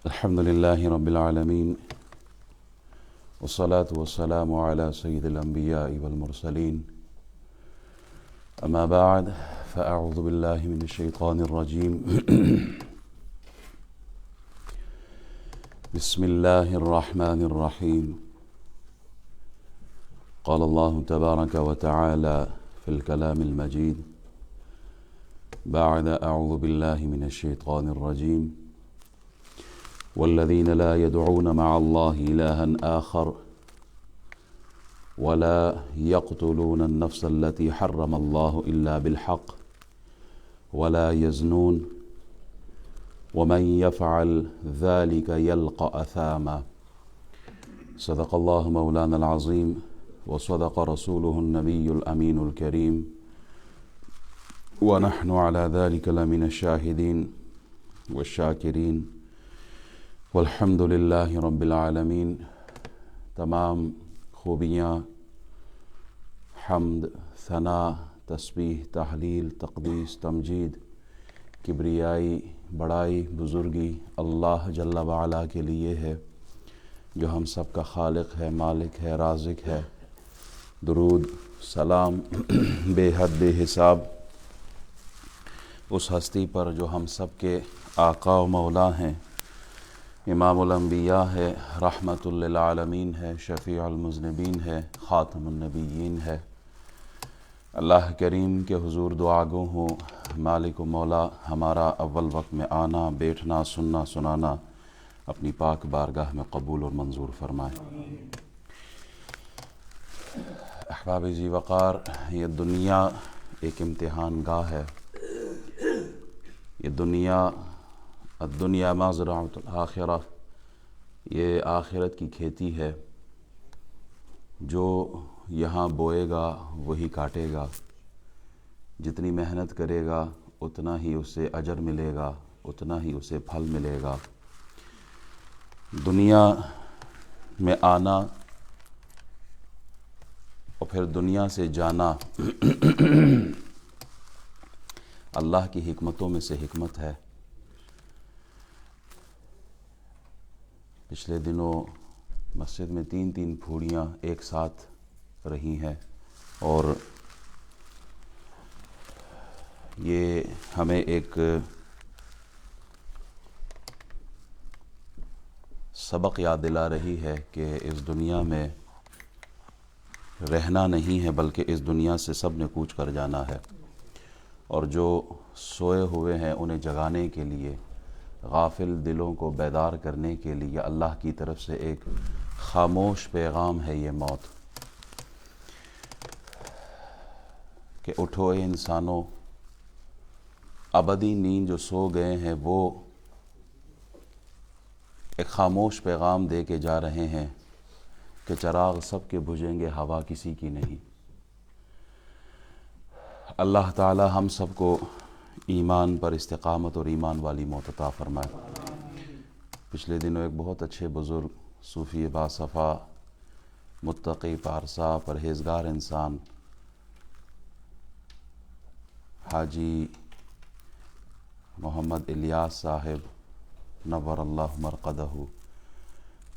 الحمد لله رب العالمين والصلاة والسلام على سيد الأنبياء والمرسلين أما بعد فأعوذ بالله من الشيطان الرجيم بسم الله الرحمن الرحيم قال الله تبارك وتعالى في الكلام المجيد بعد أعوذ بالله من الشيطان الرجيم والذين لا يدعون مع الله إلها آخر ولا يقتلون النفس التي حرم الله إلا بالحق ولا يزنون ومن يفعل ذلك يلقى أثاما صدق الله مولانا العظيم وصدق رسوله النبي الأمين الكريم ونحن على ذلك لمن الشاهدين والشاكرين والحمد للہ رب العالمین۔ تمام خوبیاں، حمد، ثنا، تسبیح، تحلیل، تقدیس، تمجید، کبریائی، بڑائی، بزرگی اللہ جل وعلا کے لیے ہے جو ہم سب کا خالق ہے، مالک ہے، رازق ہے۔ درود سلام بے حد بے حساب اس ہستی پر جو ہم سب کے آقا و مولا ہیں، امام الانبیاء ہے، رحمت للعالمین ہے، شفیع المذنبین ہے، خاتم النبیین ہے۔ اللہ کریم کے حضور دعا گو ہوں، مالک و مولا ہمارا اول وقت میں آنا، بیٹھنا، سننا، سنانا اپنی پاک بارگاہ میں قبول اور منظور فرمائے۔ احباب ذی وقار، یہ دنیا ایک امتحان گاہ ہے۔ یہ الدنیا مزرعۃ الآخرہ، یہ آخرت کی کھیتی ہے۔ جو یہاں بوئے گا وہی کاٹے گا، جتنی محنت کرے گا اتنا ہی اسے اجر ملے گا، اتنا ہی اسے پھل ملے گا۔ دنیا میں آنا اور پھر دنیا سے جانا اللہ کی حکمتوں میں سے حکمت ہے۔ پچھلے دنوں مسجد میں تین پھوڑیاں ایک ساتھ رہی ہیں، اور یہ ہمیں ایک سبق یاد دلا رہی ہے کہ اس دنیا میں رہنا نہیں ہے بلکہ اس دنیا سے سب نے کوچ کر جانا ہے، اور جو سوئے ہوئے ہیں انہیں جگانے کے لیے، غافل دلوں کو بیدار کرنے کے لیے اللہ کی طرف سے ایک خاموش پیغام ہے یہ موت، کہ اٹھو اے انسانوں، ابدی نیند جو سو گئے ہیں وہ ایک خاموش پیغام دے کے جا رہے ہیں کہ چراغ سب کے بجھیں گے، ہوا کسی کی نہیں۔ اللہ تعالی ہم سب کو ایمان پر استقامت اور ایمان والی موت عطا فرمائے۔ پچھلے دنوں ایک بہت اچھے بزرگ، صوفی باصفا، متقی، پارسا، پرہیزگار انسان، حاجی محمد الیاس صاحب نور اللہ مرقدہ،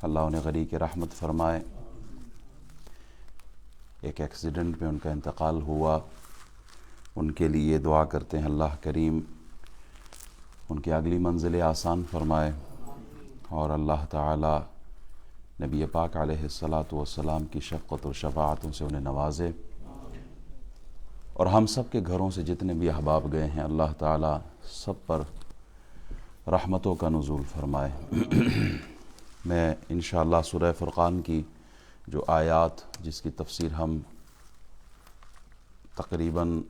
اللہ انہیں غریق رحمت فرمائے، ایک ایکسیڈنٹ میں ان کا انتقال ہوا۔ ان کے لیے دعا کرتے ہیں اللہ کریم ان کی اگلی منزل آسان فرمائے، اور اللہ تعالی نبی پاک علیہ الصلاۃ کی شفقت و شفاعتوں سے انہیں نوازے، اور ہم سب کے گھروں سے جتنے بھی احباب گئے ہیں اللہ تعالی سب پر رحمتوں کا نزول فرمائے۔ میں انشاءاللہ سورہ فرقان کی جو آیات جس کی تفسیر ہم تقریباً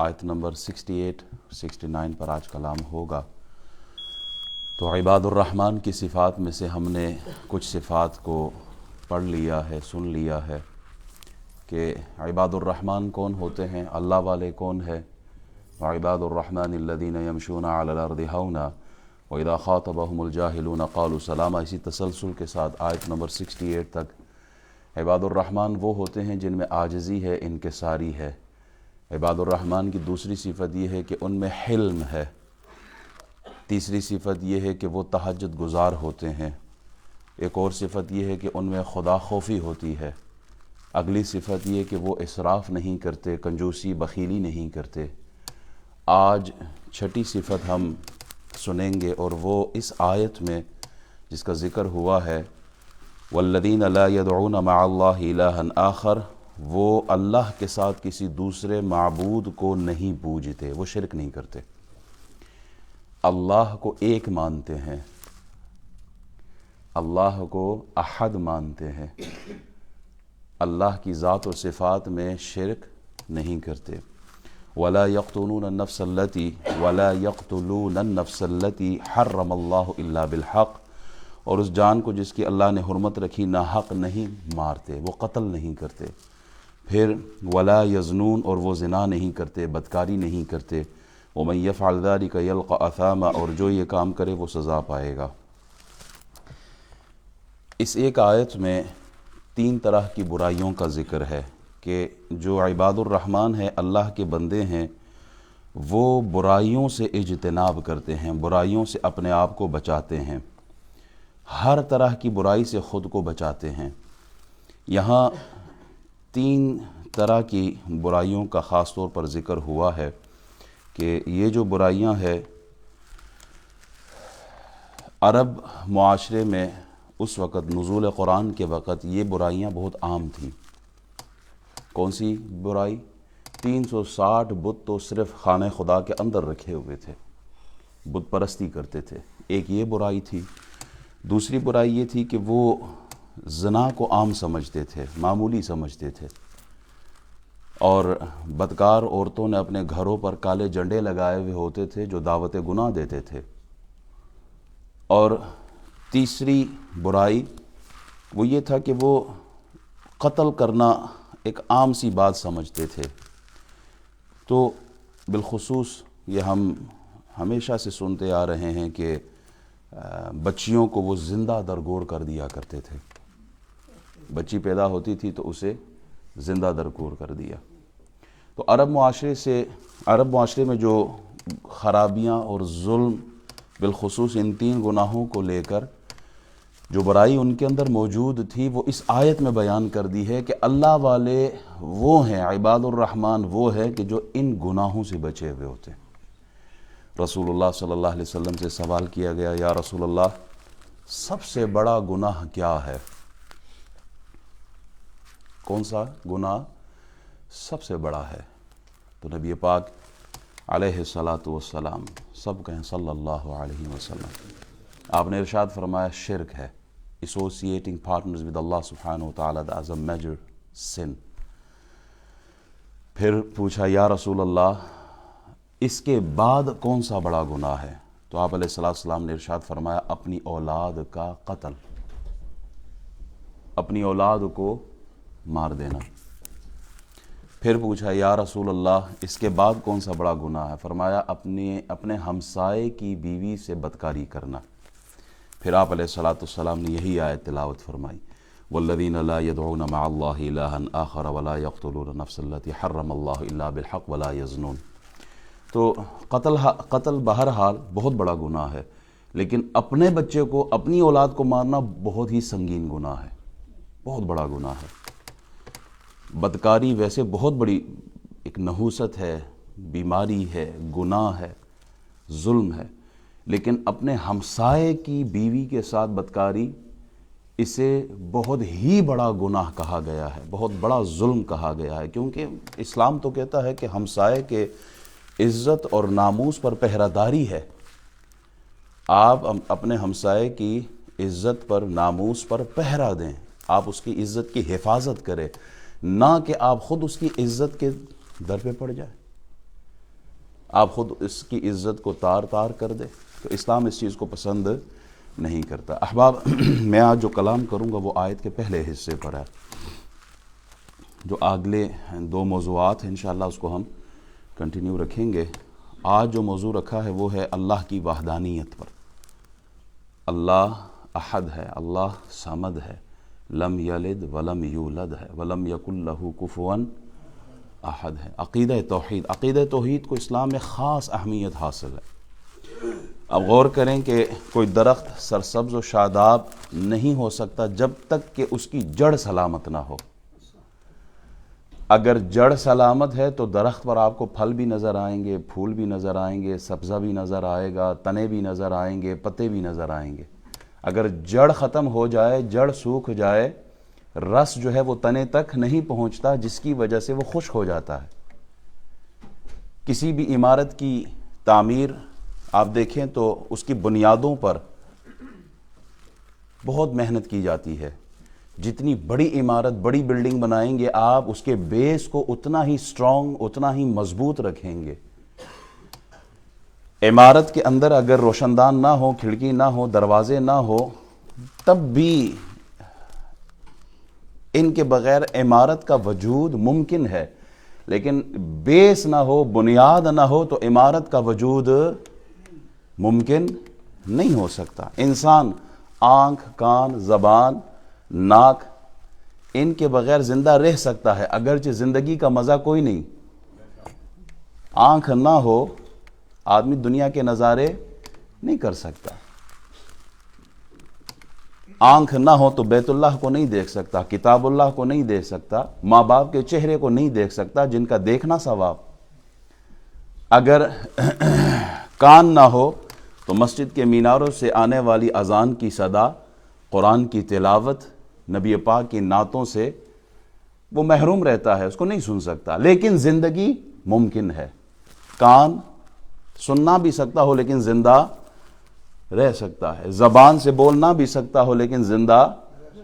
آیت نمبر 68 69 پر آج کلام ہوگا، تو عباد الرحمن کی صفات میں سے ہم نے کچھ صفات کو پڑھ لیا ہے، سن لیا ہے کہ عباد الرحمن کون ہوتے ہیں، اللہ والے کون ہے۔ وعباد الرحمن الذین یمشون علی الارض ہونا وَإِذَا خَاطَبَهُمُ الْجَاهِلُونَ قَالُوا سَلَامًا، اسی تسلسل کے ساتھ آیت نمبر 68 تک۔ عباد الرحمن وہ ہوتے ہیں جن میں عاجزی ہے، انکساری ہے، عباد الرحمن کی دوسری صفت یہ ہے کہ ان میں حلم ہے، تیسری صفت یہ ہے کہ وہ تہجد گزار ہوتے ہیں، ایک اور صفت یہ ہے کہ ان میں خدا خوفی ہوتی ہے، اگلی صفت یہ کہ وہ اسراف نہیں کرتے، کنجوسی بخیلی نہیں کرتے۔ آج چھٹی صفت ہم سنیں گے اور وہ اس آیت میں جس کا ذکر ہوا ہے والذین لا يدعون مع اللہ الہا آخر، وہ اللہ کے ساتھ کسی دوسرے معبود کو نہیں پوجتے، وہ شرک نہیں کرتے، اللہ کو ایک مانتے ہیں، اللہ کو احد مانتے ہیں، اللہ کی ذات و صفات میں شرک نہیں کرتے۔ ولا يقتلون النفس التي حرم اللہ الا بالحق، اور اس جان کو جس کی اللہ نے حرمت رکھی ناحق نہیں مارتے، وہ قتل نہیں کرتے۔ پھر ولا یزنون، اور وہ زنا نہیں کرتے، بدکاری نہیں کرتے۔ ومن یفعل ذلک یلقى اثاما، اور جو یہ کام کرے وہ سزا پائے گا۔ اس ایک آیت میں 3 طرح کی برائیوں کا ذکر ہے کہ جو عباد الرحمن ہیں، اللہ کے بندے ہیں، وہ برائیوں سے اجتناب کرتے ہیں، برائیوں سے اپنے آپ کو بچاتے ہیں، ہر طرح کی برائی سے خود کو بچاتے ہیں۔ یہاں 3 طرح کی برائیوں کا خاص طور پر ذکر ہوا ہے کہ یہ جو برائیاں ہیں عرب معاشرے میں اس وقت نزول قرآن کے وقت یہ برائیاں بہت عام تھیں۔ کون سی برائی؟ 360 بت تو صرف خانہ خدا کے اندر رکھے ہوئے تھے، بت پرستی کرتے تھے، ایک یہ برائی تھی۔ دوسری برائی یہ تھی کہ وہ زنا کو عام سمجھتے تھے، معمولی سمجھتے تھے، اور بدکار عورتوں نے اپنے گھروں پر کالے جھنڈے لگائے ہوئے ہوتے تھے جو دعوت گناہ دیتے تھے۔ اور تیسری برائی وہ یہ تھا کہ وہ قتل کرنا ایک عام سی بات سمجھتے تھے۔ تو بالخصوص یہ ہم ہمیشہ سے سنتے آ رہے ہیں کہ بچیوں کو وہ زندہ درگور کر دیا کرتے تھے، بچی پیدا ہوتی تھی تو اسے زندہ درگور کر دیا۔ تو عرب معاشرے میں جو خرابیاں اور ظلم بالخصوص ان 3 گناہوں کو لے کر جو برائی ان کے اندر موجود تھی، وہ اس آیت میں بیان کر دی ہے کہ اللہ والے وہ ہیں، عباد الرحمن وہ ہے کہ جو ان گناہوں سے بچے ہوئے ہوتے ہیں۔ رسول اللہ صلی اللہ علیہ وسلم سے سوال کیا گیا، یا رسول اللہ سب سے بڑا گناہ کیا ہے؟ کون سا گناہ سب سے بڑا ہے؟ تو نبی پاک علیہ الصلاۃ والسلام، سب کہیں صلی اللہ علیہ وسلم، آپ نے ارشاد فرمایا شرک ہے، associating partners with Allah subhanahu wa ta'ala as a major sin۔ پھر پوچھا یا رسول اللہ اس کے بعد کون سا بڑا گناہ ہے؟ تو آپ علیہ السلام نے ارشاد فرمایا اپنی اولاد کا قتل، اپنی اولاد کو مار دینا۔ پھر پوچھا یا رسول اللہ اس کے بعد کون سا بڑا گناہ ہے؟ فرمایا اپنے ہمسائے کی بیوی سے بدکاری کرنا۔ پھر آپ علیہ السلام نے یہی آیت تلاوت فرمائی، والذین لا يدعون مع اللہ الہا آخر ولا يقتلون النفس التي حرم اللہ الا بالحق ولا یزنون۔ تو قتل بہرحال بہت بڑا گناہ ہے، لیکن اپنے بچے کو، اپنی اولاد کو مارنا بہت ہی سنگین گناہ ہے، بہت بڑا گناہ ہے۔ بدکاری ویسے بہت بڑی ایک نحوست ہے، بیماری ہے، گناہ ہے، ظلم ہے، لیکن اپنے ہمسائے کی بیوی کے ساتھ بدکاری، اسے بہت ہی بڑا گناہ کہا گیا ہے، بہت بڑا ظلم کہا گیا ہے، کیونکہ اسلام تو کہتا ہے کہ ہمسائے کے عزت اور ناموس پر پہرہ داری ہے۔ آپ اپنے ہمسائے کی عزت پر، ناموس پر پہرہ دیں، آپ اس کی عزت کی حفاظت کریں، نہ کہ آپ خود اس کی عزت کے در پہ پڑ جائیں، آپ خود اس کی عزت کو تار تار کر دیں۔ تو اسلام اس چیز کو پسند نہیں کرتا۔ احباب، میں آج جو کلام کروں گا وہ آیت کے پہلے حصے پر ہے، جو اگلے 2 موضوعات ہیں انشاءاللہ اس کو ہم کنٹینیو رکھیں گے۔ آج جو موضوع رکھا ہے وہ ہے اللہ کی وحدانیت پر۔ اللہ احد ہے، اللہ صمد ہے، لم یلد ولم یولد ہے، ولم یکن لہ کفوا احد ہے، عقیدہ توحید۔ عقیدہ توحید کو اسلام میں خاص اہمیت حاصل ہے۔ اب غور کریں کہ کوئی درخت سرسبز و شاداب نہیں ہو سکتا جب تک کہ اس کی جڑ سلامت نہ ہو۔ اگر جڑ سلامت ہے تو درخت پر آپ کو پھل بھی نظر آئیں گے، پھول بھی نظر آئیں گے، سبزہ بھی نظر آئے گا، تنے بھی نظر آئیں گے، پتے بھی نظر آئیں گے۔ اگر جڑ ختم ہو جائے، جڑ سوکھ جائے، رس جو ہے وہ تنے تک نہیں پہنچتا، جس کی وجہ سے وہ خشک ہو جاتا ہے۔ کسی بھی عمارت کی تعمیر آپ دیکھیں تو اس کی بنیادوں پر بہت محنت کی جاتی ہے۔ جتنی بڑی عمارت، بڑی بلڈنگ بنائیں گے آپ، اس کے بیس کو اتنا ہی سٹرونگ، اتنا ہی مضبوط رکھیں گے۔ عمارت کے اندر اگر روشن دان نہ ہو، کھڑکی نہ ہو، دروازے نہ ہو، تب بھی ان کے بغیر عمارت کا وجود ممکن ہے، لیکن بیس نہ ہو، بنیاد نہ ہو تو عمارت کا وجود ممکن نہیں ہو سکتا۔ انسان آنکھ، کان، زبان، ناک، ان کے بغیر زندہ رہ سکتا ہے، اگرچہ زندگی کا مزہ کوئی نہیں۔ آنکھ نہ ہو آدمی دنیا کے نظارے نہیں کر سکتا۔ آنکھ نہ ہو تو بیت اللہ کو نہیں دیکھ سکتا، کتاب اللہ کو نہیں دیکھ سکتا، ماں باپ کے چہرے کو نہیں دیکھ سکتا جن کا دیکھنا ثواب۔ اگر کان نہ ہو تو مسجد کے میناروں سے آنے والی اذان کی صدا، قرآن کی تلاوت، نبی پاک کی نعتوں سے وہ محروم رہتا ہے، اس کو نہیں سن سکتا۔ لیکن زندگی ممکن ہے۔ کان سننا بھی سکتا ہو لیکن زندہ رہ سکتا ہے، زبان سے بولنا بھی سکتا ہو لیکن زندہ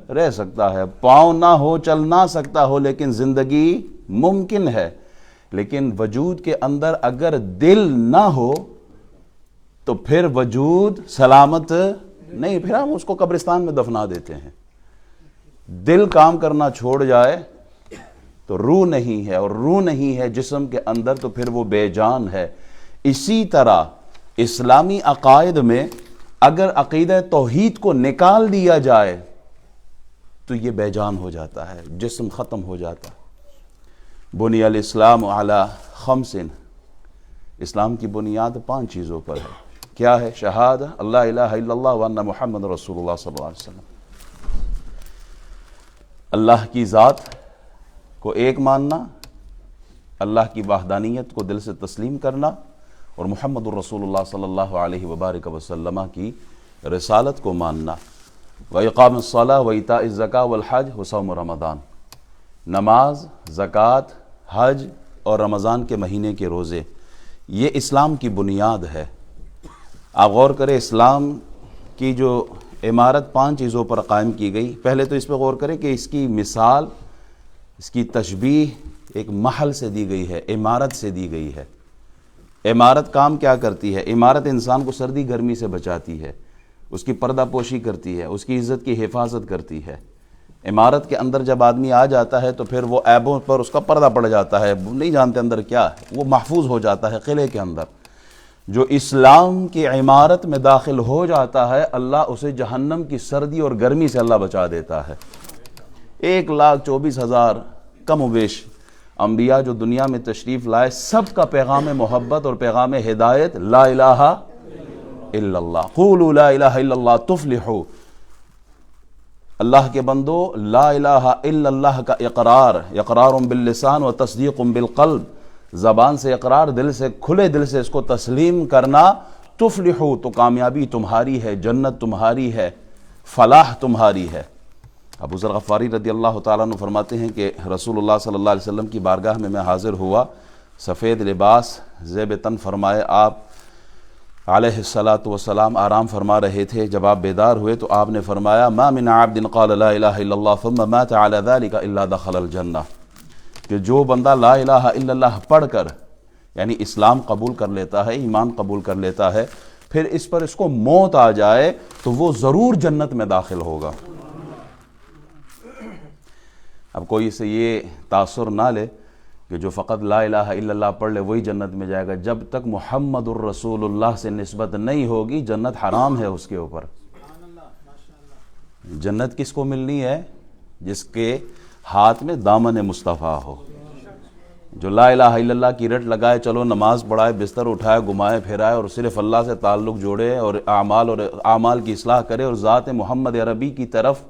رہ سکتا ہے، پاؤں نہ ہو، چل نہ سکتا ہو، لیکن زندگی ممکن ہے۔ لیکن وجود کے اندر اگر دل نہ ہو تو پھر وجود سلامت نہیں، پھر ہم اس کو قبرستان میں دفنا دیتے ہیں۔ دل کام کرنا چھوڑ جائے تو روح نہیں ہے، اور روح نہیں ہے جسم کے اندر تو پھر وہ بے جان ہے۔ اسی طرح اسلامی عقائد میں اگر عقیدہ توحید کو نکال دیا جائے تو یہ بے جان ہو جاتا ہے، جسم ختم ہو جاتا ہے۔ بنی الاسلام علی خمس، اسلام کی بنیاد 5 چیزوں پر ہے۔ کیا ہے؟ شہادہ اللہ الہ الا اللہ وان محمد رسول اللہ صلی اللہ علیہ وسلم۔ اللہ کی ذات کو ایک ماننا، اللہ کی وحدانیت کو دل سے تسلیم کرنا، اور محمد الرسول اللہ صلی اللہ علیہ وبارک وسلم کی رسالت کو ماننا۔ وَإِقَامِ الصَّلَاةِ وَإِيتَاءِ الزَّكَاةِ وَالْحَجِّ وَصَوْمِ رمضان، نماز، زکوٰۃ، حج اور رمضان کے مہینے کے روزے، یہ اسلام کی بنیاد ہے۔ آپ غور کریں، اسلام کی جو عمارت 5 چیزوں پر قائم کی گئی، پہلے تو اس پہ غور کریں کہ اس کی مثال، اس کی تشبیہ ایک محل سے دی گئی ہے، عمارت سے دی گئی ہے۔ عمارت کام کیا کرتی ہے؟ عمارت انسان کو سردی گرمی سے بچاتی ہے، اس کی پردہ پوشی کرتی ہے، اس کی عزت کی حفاظت کرتی ہے۔ عمارت کے اندر جب آدمی آ جاتا ہے تو پھر وہ عیبوں پر اس کا پردہ پڑ جاتا ہے، نہیں جانتے اندر کیا ہے، وہ محفوظ ہو جاتا ہے قلعے کے اندر۔ جو اسلام کی عمارت میں داخل ہو جاتا ہے، اللہ اسے جہنم کی سردی اور گرمی سے اللہ بچا دیتا ہے۔ 1,24,000 کم و بیش انبیاء جو دنیا میں تشریف لائے، سب کا پیغام محبت اور پیغام ہدایت لا الہ الا اللہ، قولوا لا الہ الا اللہ تفلحوا۔ اللہ کے بندو، لا الہ الا اللہ کا اقرار باللسان و تصدیق بالقلب، زبان سے اقرار، دل سے کھلے دل سے اس کو تسلیم کرنا، تفلحوا تو کامیابی تمہاری ہے، جنت تمہاری ہے، فلاح تمہاری ہے۔ ابو ذر غفاری رضی اللہ تعالیٰ عنہ فرماتے ہیں کہ رسول اللہ صلی اللہ علیہ وسلم کی بارگاہ میں حاضر ہوا، سفید لباس زیب تن فرمائے، آپ علیہ الصلاۃ والسلام آرام فرما رہے تھے۔ جب آپ بیدار ہوئے تو آپ نے فرمایا، ما من عبد قال لا الہ الا اللہ ثم مات على ذلك الا دخل الجنہ، کہ جو بندہ لا الہ الا اللہ پڑھ کر یعنی اسلام قبول کر لیتا ہے، ایمان قبول کر لیتا ہے، پھر اس پر اس کو موت آ جائے تو وہ ضرور جنت میں داخل ہوگا۔ اب کوئی سے یہ تاثر نہ لے کہ جو فقط لا الہ الا اللہ پڑھ لے وہی جنت میں جائے گا، جب تک محمد الرسول اللہ سے نسبت نہیں ہوگی جنت حرام ہے اس کے اوپر۔ جنت کس کو ملنی ہے؟ جس کے ہاتھ میں دامن مصطفیٰ ہو، جو لا الہ الا اللہ کی رٹ لگائے، چلو نماز پڑھائے، بستر اٹھائے، گھمائے پھرائے اور صرف اللہ سے تعلق جوڑے اور اعمال کی اصلاح کرے اور ذات محمد عربی کی طرف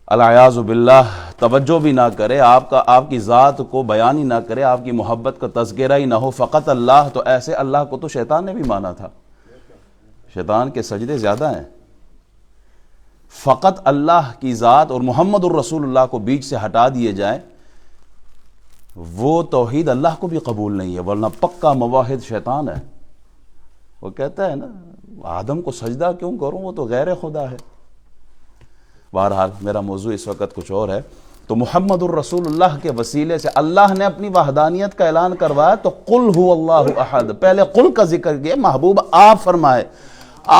العیاذ باللہ توجہ بھی نہ کرے، آپ کی ذات کو بیان ہی نہ کرے، آپ کی محبت کا تذکرہ ہی نہ ہو، فقط اللہ، تو ایسے اللہ کو تو شیطان نے بھی مانا تھا، شیطان کے سجدے زیادہ ہیں۔ فقط اللہ کی ذات اور محمد الرسول اللہ کو بیچ سے ہٹا دیے جائیں، وہ توحید اللہ کو بھی قبول نہیں ہے، ورنہ پکا موحد شیطان ہے۔ وہ کہتا ہے نا آدم کو سجدہ کیوں کروں، وہ تو غیر خدا ہے۔ بہرحال میرا موضوع اس وقت کچھ اور ہے۔ تو محمد الرسول اللہ کے وسیلے سے اللہ نے اپنی وحدانیت کا اعلان کروایا، تو قل هو اللہ احد، پہلے قل کا ذکر کیا، محبوب آپ فرمائے،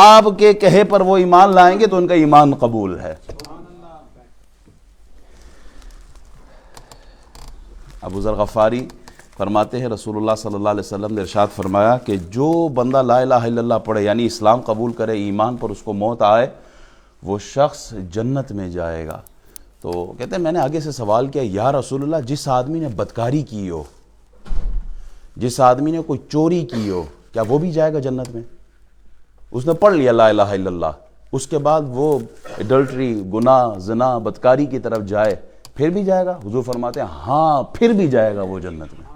آپ کے کہے پر وہ ایمان لائیں گے تو ان کا ایمان قبول ہے۔ ابو ذر غفاری فرماتے ہیں رسول اللہ صلی اللہ علیہ وسلم نے ارشاد فرمایا کہ جو بندہ لا الہ الا اللہ پڑھے، یعنی اسلام قبول کرے، ایمان پر اس کو موت آئے، وہ شخص جنت میں جائے گا۔ تو کہتے ہیں میں نے آگے سے سوال کیا، یا رسول اللہ جس آدمی نے بدکاری کی ہو، جس آدمی نے کوئی چوری کی ہو، کیا وہ بھی جائے گا جنت میں؟ اس نے پڑھ لیا لا الہ الا اللہ، اس کے بعد وہ ایڈلٹری، گناہ، زنا، بدکاری کی طرف جائے، پھر بھی جائے گا؟ حضور فرماتے ہیں ہاں پھر بھی جائے گا وہ جنت میں۔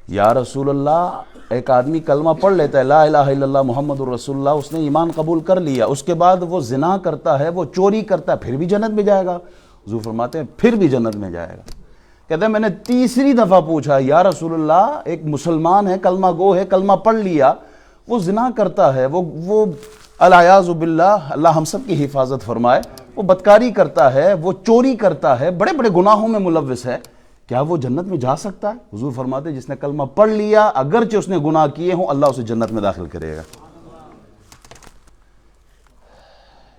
یا رسول اللہ ایک آدمی کلمہ پڑھ لیتا ہے لا الہ الا اللہ محمد الرسول اللہ، اس نے ایمان قبول کر لیا، اس کے بعد وہ زنا کرتا ہے، وہ چوری کرتا ہے، پھر بھی جنت میں جائے گا؟ حضور فرماتے ہیں پھر بھی جنت میں جائے گا۔ کہتے ہیں میں نے تیسری دفعہ پوچھا یا رسول اللہ ایک مسلمان ہے، کلمہ گو ہے، کلمہ پڑھ لیا، وہ زنا کرتا ہے، وہ العیاذ باللہ، اللہ ہم سب کی حفاظت فرمائے، وہ بدکاری کرتا ہے، وہ چوری کرتا ہے، بڑے بڑے گناہوں میں ملوث ہے، کیا وہ جنت میں جا سکتا ہے؟ حضور فرماتے ہیں جس نے کلمہ پڑھ لیا اگرچہ اس نے گناہ کیے ہوں، اللہ اسے جنت میں داخل کرے گا۔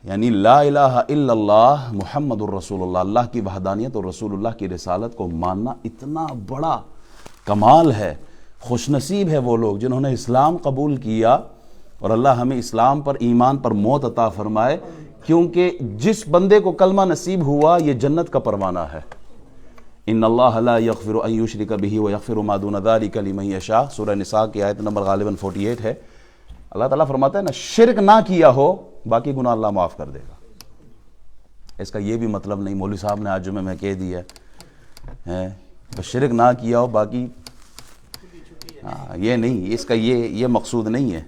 یعنی لا الہ الا اللہ محمد الرسول اللہ، اللہ کی وحدانیت اور رسول اللہ کی رسالت کو ماننا اتنا بڑا کمال ہے۔ خوش نصیب ہے وہ لوگ جنہوں نے اسلام قبول کیا، اور اللہ ہمیں اسلام پر، ایمان پر موت عطا فرمائے، کیونکہ جس بندے کو کلمہ نصیب ہوا یہ جنت کا پروانہ ہے۔ ان اللہ لا یغفر ان یشرک بہ ویغفر ما دون ذلک لمن یشاء، سورہ نساء کی آیت نمبر غالباً 48 ہے۔ اللہ تعالیٰ فرماتا ہے نا شرک نہ کیا ہو باقی گناہ اللہ معاف کر دے گا۔ اس کا یہ بھی مطلب نہیں، مولوی صاحب نے آج جمعہ میں کہہ دیا ہے بس شرک نہ کیا ہو باقی، یہ نہیں، اس کا یہ مقصود نہیں ہے۔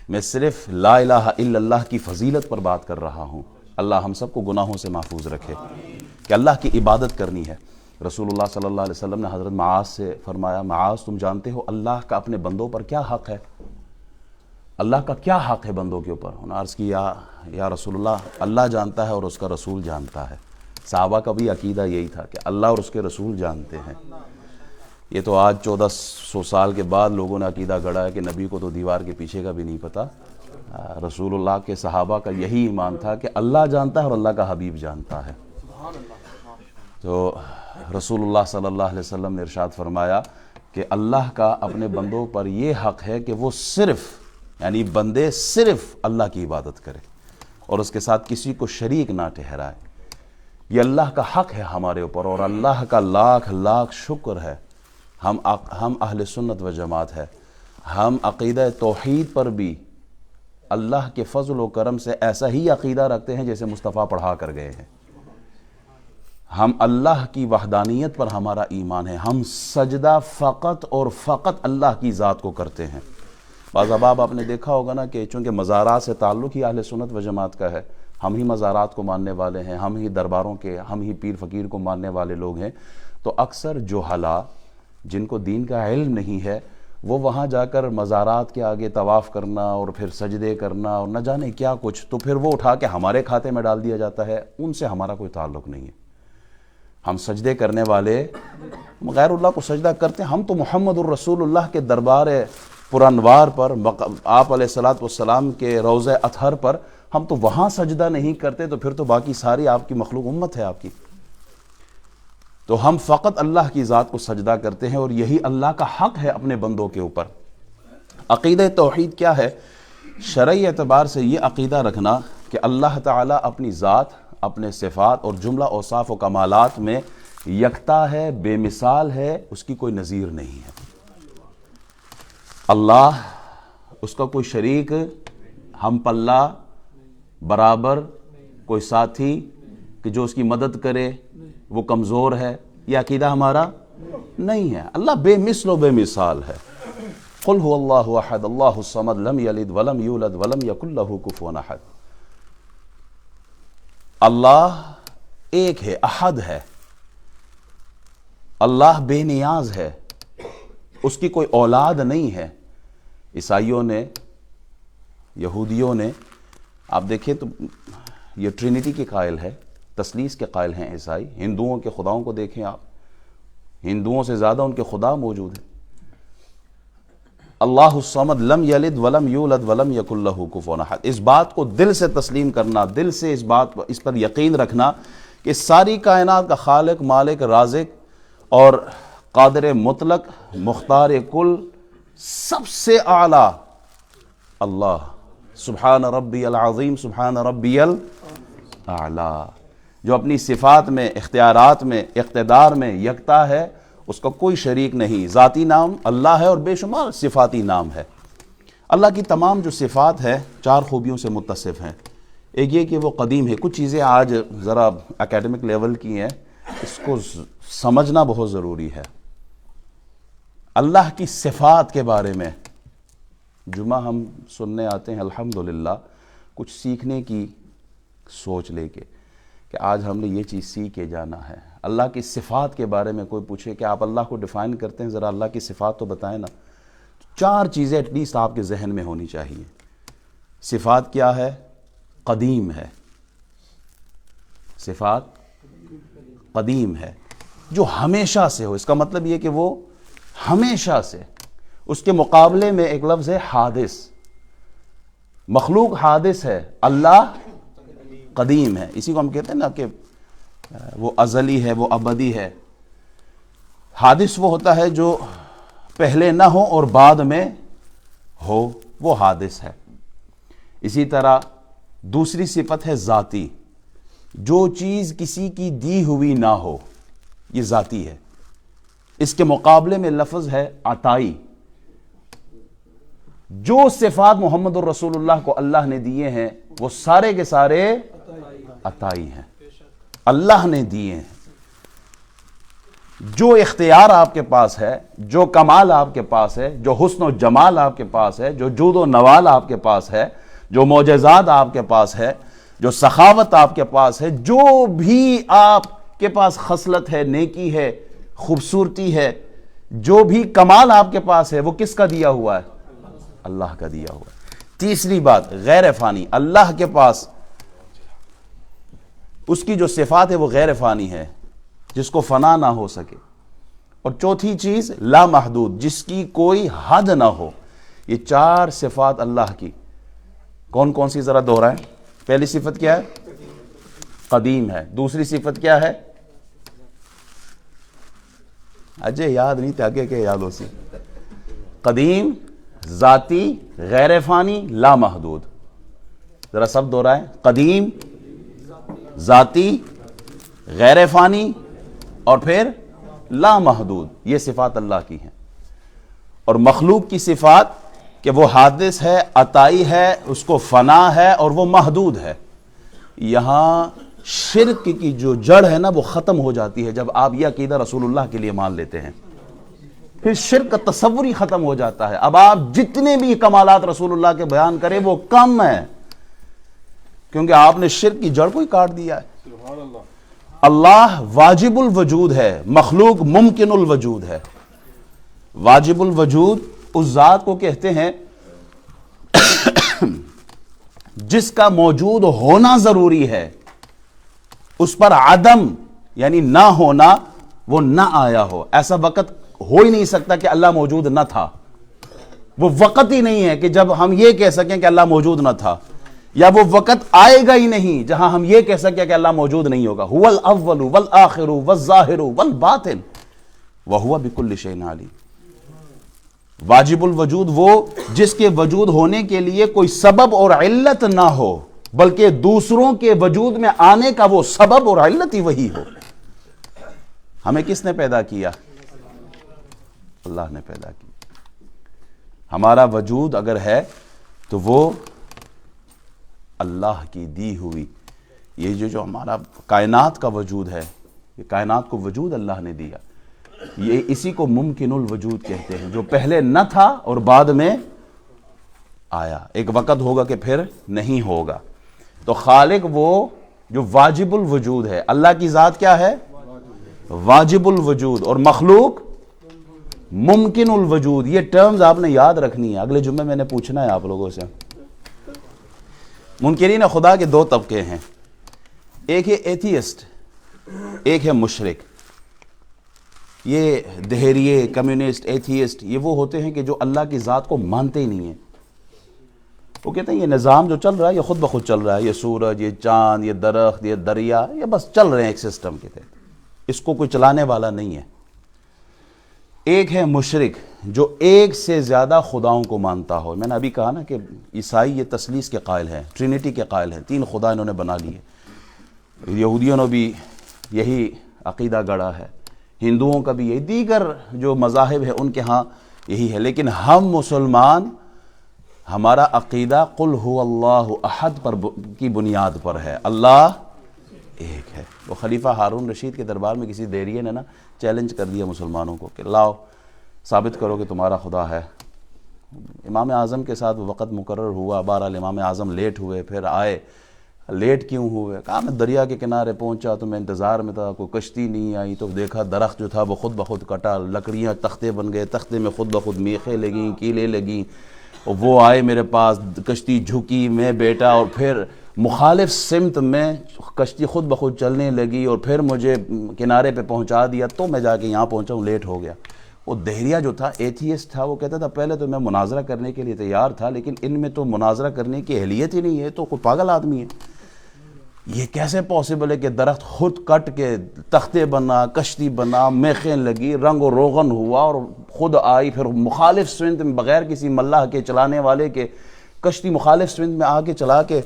میں صرف لا الہ الا اللہ کی فضیلت پر بات کر رہا ہوں۔ اللہ ہم سب کو گناہوں سے محفوظ رکھے، کہ اللہ کی عبادت کرنی ہے۔ رسول اللہ صلی اللہ علیہ وسلم نے حضرت معاذ سے فرمایا معاذ تم جانتے ہو اللہ کا اپنے بندوں پر کیا حق ہے؟ اللہ کا کیا حق ہے بندوں کے اوپر؟ انہوں نے عرض کیا یا رسول اللہ اللہ جانتا ہے اور اس کا رسول جانتا ہے۔ صحابہ کا بھی عقیدہ یہی تھا کہ اللہ اور اس کے رسول جانتے ہیں۔ یہ تو آج 1400 سال کے بعد لوگوں نے عقیدہ گڑھا ہے کہ نبی کو تو دیوار کے پیچھے کا بھی نہیں پتہ۔ رسول اللہ کے صحابہ کا یہی ایمان تھا کہ اللہ جانتا ہے اور اللہ کا حبیب جانتا ہے۔ تو رسول اللہ صلی اللہ علیہ وسلم نے ارشاد فرمایا کہ اللہ کا اپنے بندوں پر یہ حق ہے کہ وہ صرف، یعنی بندے صرف اللہ کی عبادت کرے اور اس کے ساتھ کسی کو شریک نہ ٹھہرائے۔ یہ اللہ کا حق ہے ہمارے اوپر، اور اللہ کا لاکھ لاکھ شکر ہے۔ ہم اہل سنت و جماعت ہے، ہم عقیدہ توحید پر بھی اللہ کے فضل و کرم سے ایسا ہی عقیدہ رکھتے ہیں جیسے مصطفیٰ پڑھا کر گئے ہیں۔ ہم اللہ کی وحدانیت پر ہمارا ایمان ہے، ہم سجدہ فقط اور فقط اللہ کی ذات کو کرتے ہیں۔ بعض احباب آپ نے دیکھا ہوگا نا کہ چونکہ مزارات سے تعلق ہی اہل سنت و جماعت کا ہے، ہم ہی مزارات کو ماننے والے ہیں، ہم ہی درباروں کے، ہم ہی پیر فقیر کو ماننے والے لوگ ہیں، تو اکثر جہلا جن کو دین کا علم نہیں ہے وہ وہاں جا کر مزارات کے آگے طواف کرنا اور پھر سجدے کرنا اور نہ جانے کیا کچھ، تو پھر وہ اٹھا کے ہمارے کھاتے میں ڈال دیا جاتا ہے۔ ان سے ہمارا کوئی تعلق نہیں ہے۔ ہم سجدے کرنے والے غیر اللہ کو سجدہ کرتے ہیں، ہم تو محمد الرسول اللہ کے دربار پرانوار پر، آپ علیہ الصلوۃ والسلام کے روضہ اطہر پر، ہم تو وہاں سجدہ نہیں کرتے، تو پھر تو باقی ساری آپ کی مخلوق امت ہے آپ کی۔ تو ہم فقط اللہ کی ذات کو سجدہ کرتے ہیں، اور یہی اللہ کا حق ہے اپنے بندوں کے اوپر۔ عقیدہ توحید کیا ہے؟ شرعی اعتبار سے یہ عقیدہ رکھنا کہ اللہ تعالیٰ اپنی ذات، اپنے صفات اور جملہ اوصاف و کمالات میں یکتا ہے، بے مثال ہے، اس کی کوئی نظیر نہیں ہے۔ اللہ، اس کا کوئی شریک، ہم پلہ، برابر، کوئی ساتھی کہ جو اس کی مدد کرے وہ کمزور ہے، یہ عقیدہ ہمارا نہیں ہے۔ اللہ بے مثل و بے مثال ہے۔ قل هو اللہ احد اللہ الصمد لم یلد ولم یولد ولم یکن لہ کفوا احد۔ اللہ ایک ہے، احد ہے، اللہ بے نیاز ہے، اس کی کوئی اولاد نہیں ہے۔ عیسائیوں نے، یہودیوں نے، آپ دیکھیں تو یہ ٹرینٹی کے قائل ہے، تثلیث کے قائل ہیں عیسائی۔ ہندوؤں کے خداؤں کو دیکھیں آپ، ہندوؤں سے زیادہ ان کے خدا موجود ہیں۔ اللہ الصمد لم یلد ولم یولد ولم یکن لہ کفوا احد۔ اس بات کو دل سے تسلیم کرنا، دل سے اس پر یقین رکھنا کہ ساری کائنات کا خالق، مالک، رازق اور قادر مطلق، مختار کل، سب سے اعلیٰ اللہ، سبحان ربی العظیم، سبحان ربی الاعلیٰ، جو اپنی صفات میں، اختیارات میں، اقتدار میں یکتا ہے، اس کا کوئی شریک نہیں۔ ذاتی نام اللہ ہے اور بے شمار صفاتی نام ہے۔ اللہ کی تمام جو صفات ہے 4 خوبیوں سے متصف ہیں۔ ایک یہ کہ وہ قدیم ہے۔ کچھ چیزیں آج ذرا اکیڈمک لیول کی ہیں، اس کو سمجھنا بہت ضروری ہے۔ اللہ کی صفات کے بارے میں جمعہ ہم سننے آتے ہیں الحمدللہ، کچھ سیکھنے کی سوچ لے کے کہ آج ہم نے یہ چیز سیکھ کے جانا ہے۔ اللہ کی صفات کے بارے میں کوئی پوچھے کہ آپ اللہ کو ڈیفائن کرتے ہیں، ذرا اللہ کی صفات تو بتائیں نا۔ 4 چیزیں ایٹ لیسٹ آپ کے ذہن میں ہونی چاہیے۔ صفات کیا ہے؟ قدیم ہے۔ صفات قدیم ہے، جو ہمیشہ سے ہو۔ اس کا مطلب یہ کہ وہ ہمیشہ سے۔ اس کے مقابلے میں ایک لفظ ہے حادث۔ مخلوق حادث ہے، اللہ قدیم ہے۔ اسی کو ہم کہتے ہیں نا کہ وہ ازلی ہے، وہ ابدی ہے۔ حادث وہ ہوتا ہے جو پہلے نہ ہو اور بعد میں ہو، وہ حادث ہے۔ اسی طرح دوسری صفت ہے ذاتی۔ جو چیز کسی کی دی ہوئی نہ ہو، یہ ذاتی ہے۔ اس کے مقابلے میں لفظ ہے عطائی۔ جو صفات محمد الرسول اللہ کو اللہ نے دیے ہیں وہ سارے کے سارے عطائی ہیں، اللہ نے دیے ہیں۔ جو اختیار آپ کے پاس ہے، جو کمال آپ کے پاس ہے، جو حسن و جمال آپ کے پاس ہے، جو جود و نوال آپ کے پاس ہے، جو معجزات آپ کے پاس ہے، جو سخاوت آپ کے پاس ہے، جو بھی آپ کے پاس خصلت ہے، نیکی ہے، خوبصورتی ہے، جو بھی کمال آپ کے پاس ہے، وہ کس کا دیا ہوا ہے؟ اللہ کا دیا ہوا ہے۔ تیسری بات غیر فانی۔ اللہ کے پاس اس کی جو صفات ہے وہ غیر فانی ہے، جس کو فنا نہ ہو سکے۔ اور چوتھی چیز لا محدود، جس کی کوئی حد نہ ہو۔ یہ 4 صفات اللہ کی کون کون سی ذرا دہرائیں؟ پہلی صفت کیا ہے؟ قدیم ہے۔ دوسری صفت کیا ہے؟ اجے یاد نہیں تھے، آگے کہ یاد ہو سی۔ قدیم، ذاتی، غیر فانی، لا محدود۔ ذرا سب دہرائیں۔ قدیم، ذاتی، غیر فانی اور پھر لا محدود۔ یہ صفات اللہ کی ہیں۔ اور مخلوق کی صفات کہ وہ حادث ہے، عطائی ہے، اس کو فنا ہے اور وہ محدود ہے۔ یہاں شرک کی جو جڑ ہے نا وہ ختم ہو جاتی ہے جب آپ یہ عقیدہ رسول اللہ کے لیے مان لیتے ہیں۔ پھر شرک کا تصور ہی ختم ہو جاتا ہے۔ اب آپ جتنے بھی کمالات رسول اللہ کے بیان کریں وہ کم ہے، کیونکہ آپ نے شرک کی جڑ کو ہی کاٹ دیا ہے۔ اللہ واجب الوجود ہے، مخلوق ممکن الوجود ہے۔ واجب الوجود اس ذات کو کہتے ہیں جس کا موجود ہونا ضروری ہے، اس پر عدم یعنی نہ ہونا وہ نہ آیا ہو۔ ایسا وقت ہو ہی نہیں سکتا کہ اللہ موجود نہ تھا۔ وہ وقت ہی نہیں ہے کہ جب ہم یہ کہہ سکیں کہ اللہ موجود نہ تھا، یا وہ وقت آئے گا ہی نہیں جہاں ہم یہ کہہ سکیں کہ اللہ موجود نہیں ہوگا۔ هو الاول والآخر والظاہر والباطن وهو بكل شيء علیم۔ واجب الوجود وہ جس کے وجود ہونے کے لیے کوئی سبب اور علت نہ ہو، بلکہ دوسروں کے وجود میں آنے کا وہ سبب اور علت ہی وہی ہو۔ ہمیں کس نے پیدا کیا؟ اللہ نے پیدا کیا. ہمارا وجود اگر ہے تو وہ اللہ کی دی ہوئی، یہ جو ہمارا کائنات کا وجود ہے، یہ کائنات کو وجود اللہ نے دیا، یہ اسی کو ممکن الوجود کہتے ہیں، جو پہلے نہ تھا اور بعد میں آیا. ایک وقت ہوگا کہ پھر نہیں ہوگا. تو خالق وہ جو واجب الوجود ہے. اللہ کی ذات کیا ہے؟ واجب الوجود. اور مخلوق ممکن الوجود. یہ ٹرمز آپ نے یاد رکھنی ہے. اگلے جمعے میں نے پوچھنا ہے آپ لوگوں سے. منکرین خدا کے دو طبقے ہیں، ایک ہے ایتھیسٹ، ایک ہے مشرک. یہ دہریے، کمیونسٹ، ایتھیسٹ، یہ وہ ہوتے ہیں کہ جو اللہ کی ذات کو مانتے ہی نہیں ہیں. وہ کہتے ہیں یہ نظام جو چل رہا ہے یہ خود بخود چل رہا ہے، یہ سورج، یہ چاند، یہ درخت، یہ دریا، یہ بس چل رہے ہیں ایک سسٹم کے تحت، اس کو کوئی چلانے والا نہیں ہے. ایک ہے مشرک جو ایک سے زیادہ خداؤں کو مانتا ہو. میں نے ابھی کہا نا کہ عیسائی یہ تثلیث کے قائل ہیں، ٹرینٹی کے قائل ہیں، 3 خدا انہوں نے بنا لیے. یہودیوں نے بھی یہی عقیدہ گڑا ہے، ہندوؤں کا بھی یہی، دیگر جو مذاہب ہیں ان کے ہاں یہی ہے. لیکن ہم مسلمان، ہمارا عقیدہ قل هو اللہ احد پر کی بنیاد پر ہے. اللہ ایک ہے. وہ خلیفہ ہارون رشید کے دربار میں کسی دہریے نے نا چیلنج کر دیا مسلمانوں کو کہ لاؤ ثابت کرو کہ تمہارا خدا ہے. امام اعظم کے ساتھ وقت مقرر ہوا، بہرحال امام اعظم لیٹ ہوئے، پھر آئے. لیٹ کیوں ہوئے؟ کہا میں دریا کے کنارے پہنچا تو میں انتظار میں تھا، کوئی کشتی نہیں آئی، تو دیکھا درخت جو تھا وہ خود بخود کٹا، لکڑیاں تختے بن گئے، تختے میں خود بخود میخیں لگیں، کیلیں لگیں، اور وہ آئے میرے پاس، کشتی جھکی، میں بیٹا، اور پھر مخالف سمت میں کشتی خود بخود چلنے لگی، اور پھر مجھے کنارے پہ پہنچا دیا، تو میں جا کے یہاں پہنچا ہوں، لیٹ ہو گیا. وہ دہریہ جو تھا، ایتھیسٹ تھا، وہ کہتا تھا پہلے تو میں مناظرہ کرنے کے لیے تیار تھا، لیکن ان میں تو مناظرہ کرنے کی اہلیت ہی نہیں ہے، تو کوئی پاگل آدمی ہے. یہ کیسے پاسبل ہے کہ درخت خود کٹ کے تختے بنا، کشتی بنا، میخیں لگی، رنگ و روغن ہوا، اور خود آئی، پھر مخالف سمت میں بغیر کسی ملاح کے، چلانے والے کے، کشتی مخالف سمت میں آ کے چلا کے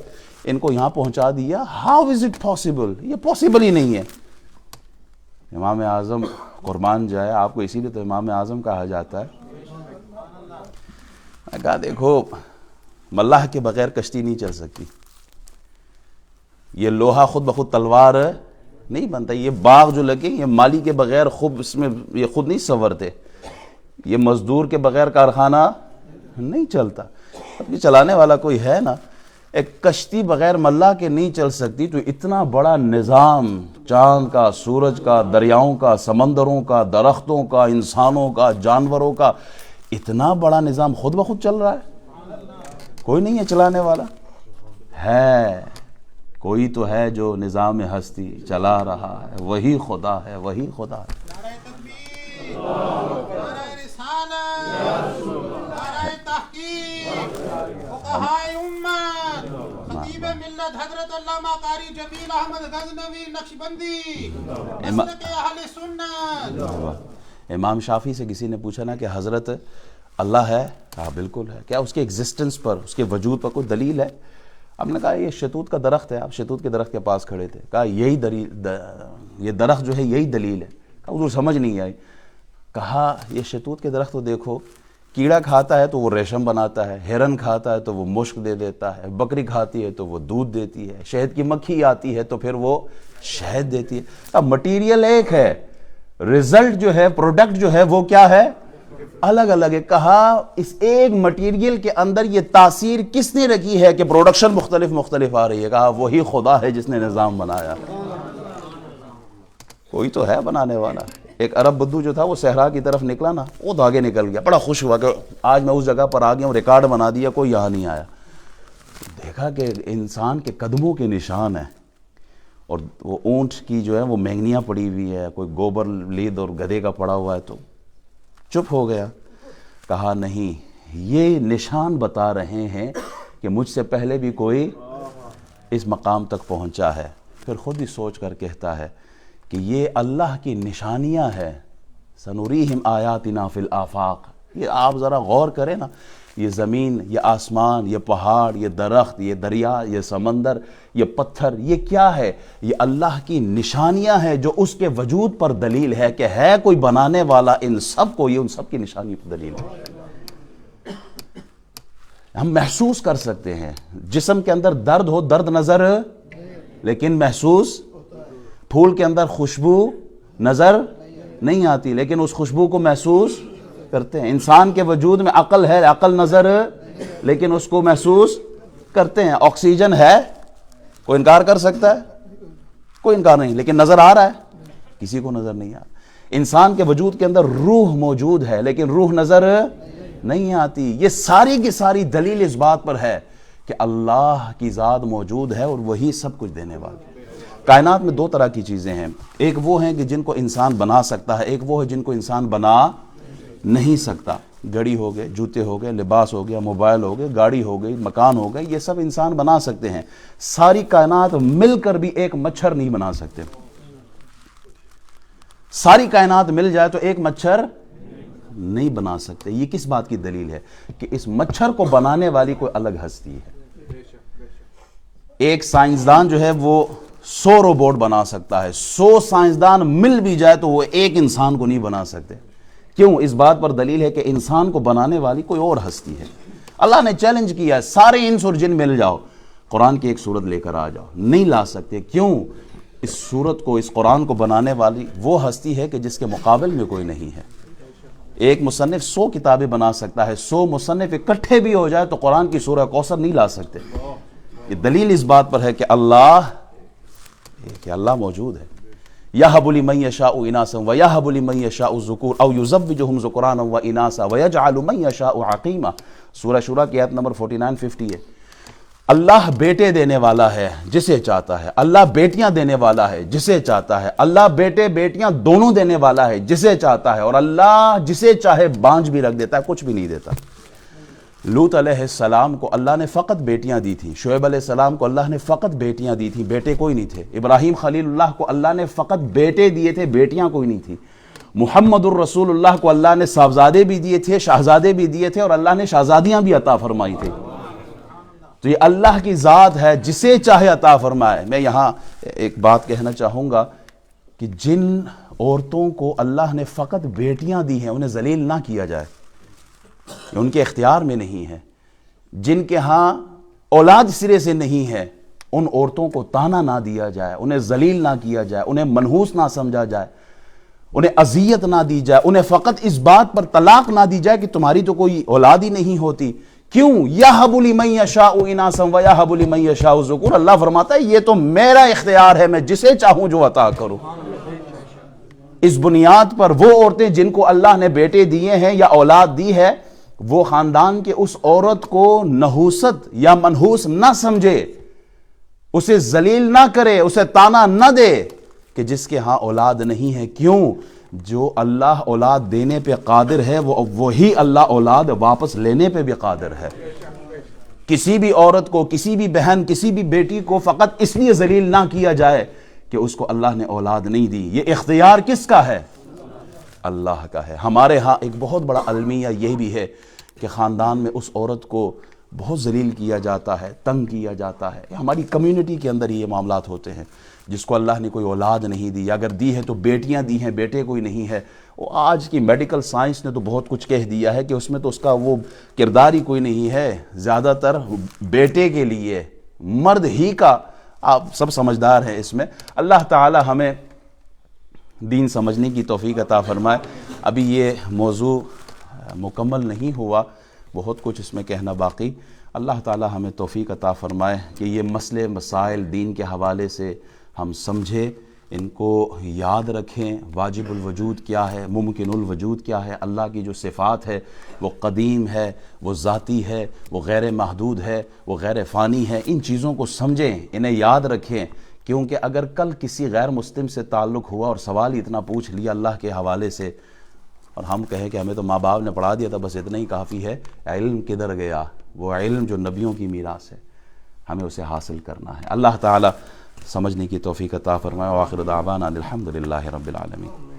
ان کو یہاں پہنچا دیا. How is it possible? یہ پاسبل ہی نہیں ہے. امام اعظم قربان جائے، آپ کو اسی لیے تو امام اعظم کہا جاتا ہے. میں کہا دیکھو ملاح کے بغیر کشتی نہیں چل سکتی. یہ لوہا خود بخود تلوار نہیں بنتا. یہ باغ جو لگے یہ مالی کے بغیر خود اس میں یہ خود نہیں سنورتے. یہ مزدور کے بغیر کارخانہ نہیں چلتا. اب یہ چلانے والا کوئی ہے نا. ایک کشتی بغیر ملاح کے نہیں چل سکتی، تو اتنا بڑا نظام، چاند کا، سورج کا، دریاؤں کا، سمندروں کا، درختوں کا، انسانوں کا، جانوروں کا، اتنا بڑا نظام خود بخود چل رہا ہے. کوئی نہیں ہے چلانے والا. ہے کوئی تو ہے جو نظام ہستی چلا رہا ہے، وہی خدا ہے، وہی خدا ہے. نعرہ تکبیر، نعرہ رسالت، نعرہ تحقیق، فقہائے امت، خطیب ملت حضرت علامہ قاری جمیل احمد غزنوی نقشبندی، مسلک اہل سنت. امام شافعی سے کسی نے پوچھا نا کہ حضرت اللہ ہے؟ کہا بالکل ہے. کیا اس کے ایگزسٹنس پر، اس کے وجود پر کوئی دلیل ہے؟ ہم نے کہا یہ شتوت کا درخت ہے. آپ شتوت کے درخت کے پاس کھڑے تھے. کہا یہی یہ درخت جو ہے یہی دلیل ہے. کہا حضور سمجھ نہیں آئی. کہا یہ شتوت کے درخت کو دیکھو، کیڑا کھاتا ہے تو وہ ریشم بناتا ہے، ہرن کھاتا ہے تو وہ مشک دے دیتا ہے، بکری کھاتی ہے تو وہ دودھ دیتی ہے، شہد کی مکھی آتی ہے تو پھر وہ شہد دیتی ہے. اب مٹیریل ایک ہے، رزلٹ جو ہے، پروڈکٹ جو ہے وہ کیا ہے؟ الگ الگ ہے. کہا اس ایک مٹیریل کے اندر یہ تاثیر کس نے رکھی ہے کہ پروڈکشن مختلف آ رہی ہے؟ کہا وہی خدا ہے جس نے نظام بنایا. کوئی تو ہے بنانے والا. ایک عرب بدو جو تھا وہ صحرا کی طرف نکلا نا، وہ تو آگے نکل گیا، بڑا خوش ہوا کہ آج میں اس جگہ پر آ گیا ہوں، ریکارڈ بنا دیا، کوئی یہاں نہیں آیا. دیکھا کہ انسان کے قدموں کے نشان ہیں، اور وہ اونٹ کی جو ہے وہ مینگنیاں پڑی ہوئی ہے، کوئی گوبر لید اور گدھے کا پڑا ہوا ہے. تو چپ ہو گیا. کہا نہیں، یہ نشان بتا رہے ہیں کہ مجھ سے پہلے بھی کوئی اس مقام تک پہنچا ہے. پھر خود ہی سوچ کر کہتا ہے کہ یہ اللہ کی نشانیاں ہے. سنوریہم آیاتنا فی الآفاق. یہ آپ ذرا غور کریں نا، یہ زمین، یہ آسمان، یہ پہاڑ، یہ درخت، یہ دریا، یہ سمندر، یہ پتھر، یہ کیا ہے؟ یہ اللہ کی نشانیاں ہیں جو اس کے وجود پر دلیل ہے کہ ہے کوئی بنانے والا ان سب کو، یہ ان سب کی نشانی پر دلیل ہے۔ ہم محسوس کر سکتے ہیں، جسم کے اندر درد ہو، درد نظر لیکن محسوس، پھول کے اندر خوشبو نظر نہیں آتی لیکن اس خوشبو کو محسوس کرتے ہیں۔ انسان کے وجود میں عقل ہے، عقل نظر لیکن اس کو محسوس کرتے ہیں۔ آکسیجن ہے، کوئی انکار کر سکتا ہے؟ کوئی انکار نہیں، لیکن نظر آ رہا ہے؟ کسی کو نظر نہیں آ رہا۔ انسان کے وجود کے اندر روح موجود ہے لیکن روح نظر نہیں آتی۔ یہ ساری کی ساری دلیل اس بات پر ہے کہ اللہ کی ذات موجود ہے اور وہی سب کچھ دینے والا ہے۔ کائنات میں دو طرح کی چیزیں ہیں، ایک وہ ہیں کہ جن کو انسان بنا سکتا ہے، ایک وہ ہے جن کو انسان بنا نہیں سکتا۔ گھڑی ہو گئے، جوتے ہو گئے، لباس ہو گیا، موبائل ہو گئے، گاڑی ہو گئی، مکان ہو گئے، یہ سب انسان بنا سکتے ہیں۔ ساری کائنات مل کر بھی ایک مچھر نہیں بنا سکتے۔ ساری کائنات مل جائے تو ایک مچھر نہیں بنا سکتے۔ یہ کس بات کی دلیل ہے؟ کہ اس مچھر کو بنانے والی کوئی الگ ہستی ہے۔ ایک سائنسدان جو ہے وہ 100 روبوٹ بنا سکتا ہے، 100 سائنسدان مل بھی جائے تو وہ ایک انسان کو نہیں بنا سکتے۔ کیوں؟ اس بات پر دلیل ہے کہ انسان کو بنانے والی کوئی اور ہستی ہے۔ اللہ نے چیلنج کیا ہے، سارے انس اور جن مل جاؤ، قرآن کی ایک صورت لے کر آ جاؤ، نہیں لا سکتے۔ کیوں؟ اس صورت کو، اس قرآن کو بنانے والی وہ ہستی ہے کہ جس کے مقابل میں کوئی نہیں ہے۔ ایک مصنف 100 کتابیں بنا سکتا ہے، 100 مصنف اکٹھے بھی ہو جائے تو قرآن کی سورہ کوثر نہیں لا سکتے۔ یہ دلیل اس بات پر ہے کہ اللہ موجود ہے۔ یَهَبُ لِمَن يَشَاءُ إِنَاثًا وَيَهَبُ لِمَن يَشَاءُ الذُّكُورَ أَوْ يُزَوِّجُهُمْ ذُكْرَانًا وَإِنَاثًا وَيَجْعَلُ مَن يَشَاءُ عَقِيمًا۔ سورہ شورى کی آیت نمبر 49-50 ہے۔ اللہ بیٹے دینے والا ہے جسے چاہتا ہے، اللہ بیٹیاں دینے والا ہے جسے چاہتا ہے، اللہ بیٹے بیٹیاں دونوں دینے والا ہے جسے چاہتا ہے، اور اللہ جسے چاہے بانجھ بھی رکھ دیتا ہے، کچھ بھی نہیں دیتا۔ لوط علیہ السلام کو اللہ نے فقط بیٹیاں دی تھیں، شعیب علیہ السلام کو اللہ نے فقط بیٹیاں دی تھیں، بیٹے کوئی نہیں تھے۔ ابراہیم خلیل اللہ کو اللہ نے فقط بیٹے دیے تھے، بیٹیاں کوئی نہیں تھی۔ محمد الرسول اللہ کو اللہ نے صاحبزادے بھی دیے تھے، شہزادے بھی دیے تھے، اور اللہ نے شہزادیاں بھی عطا فرمائی تھی۔ تو یہ اللہ کی ذات ہے، جسے چاہے عطا فرمائے۔ میں یہاں ایک بات کہنا چاہوں گا کہ جن عورتوں کو اللہ نے فقط بیٹیاں دی ہیں انہیں ذلیل نہ کیا جائے، یہ ان کے اختیار میں نہیں ہے۔ جن کے ہاں اولاد سرے سے نہیں ہے ان عورتوں کو طعنہ نہ دیا جائے، انہیں ذلیل نہ کیا جائے، انہیں منحوس نہ سمجھا جائے، انہیں اذیت نہ دی جائے، انہیں فقط اس بات پر طلاق نہ دی جائے کہ تمہاری تو کوئی اولاد ہی نہیں ہوتی۔ کیوں؟ یَهَبُ لِمَن يَشَاءُ إِنَاثًا وَيَهَبُ لِمَن يَشَاءُ الذُّكُورَ۔ اللہ فرماتا ہے یہ تو میرا اختیار ہے، میں جسے چاہوں جو عطا کروں۔ اس بنیاد پر وہ عورتیں جن کو اللہ نے بیٹے دیے ہیں یا اولاد دی ہے، وہ خاندان کے اس عورت کو نحوست یا منحوس نہ سمجھے، اسے ذلیل نہ کرے، اسے طعنہ نہ دے کہ جس کے ہاں اولاد نہیں ہے۔ کیوں؟ جو اللہ اولاد دینے پہ قادر ہے وہی اللہ اولاد واپس لینے پہ بھی قادر ہے۔ کسی بھی عورت کو، کسی بھی بہن، کسی بھی بیٹی کو فقط اس لیے ذلیل نہ کیا جائے کہ اس کو اللہ نے اولاد نہیں دی۔ یہ اختیار کس کا ہے؟ اللہ کا ہے۔ ہمارے ہاں ایک بہت بڑا المیہ یہ بھی ہے کہ خاندان میں اس عورت کو بہت ذلیل کیا جاتا ہے، تنگ کیا جاتا ہے۔ ہماری کمیونٹی کے اندر یہ معاملات ہوتے ہیں، جس کو اللہ نے کوئی اولاد نہیں دی، اگر دی ہے تو بیٹیاں دی ہیں، بیٹے کوئی نہیں ہے۔ وہ آج کی میڈیکل سائنس نے تو بہت کچھ کہہ دیا ہے کہ اس میں تو اس کا وہ کردار ہی کوئی نہیں ہے، زیادہ تر بیٹے کے لیے مرد ہی کا، آپ سب سمجھدار ہیں اس میں۔ اللہ تعالی ہمیں دین سمجھنے کی توفیق عطا فرمائے۔ ابھی یہ موضوع مکمل نہیں ہوا، بہت کچھ اس میں کہنا باقی۔ اللہ تعالی ہمیں توفیق عطا فرمائے کہ یہ مسئلے مسائل دین کے حوالے سے ہم سمجھیں، ان کو یاد رکھیں۔ واجب الوجود کیا ہے، ممکن الوجود کیا ہے، اللہ کی جو صفات ہے وہ قدیم ہے، وہ ذاتی ہے، وہ غیر محدود ہے، وہ غیر فانی ہے۔ ان چیزوں کو سمجھیں، انہیں یاد رکھیں، کیونکہ اگر کل کسی غیر مسلم سے تعلق ہوا اور سوال ہی اتنا پوچھ لیا اللہ کے حوالے سے، اور ہم کہیں کہ ہمیں تو ماں باپ نے پڑھا دیا تھا، بس اتنا ہی کافی ہے، علم کدھر گیا؟ وہ علم جو نبیوں کی میراث ہے، ہمیں اسے حاصل کرنا ہے۔ اللہ تعالی سمجھنے کی توفیق عطا فرمائے۔ وآخر دعوانا الحمدللہ رب العالمین۔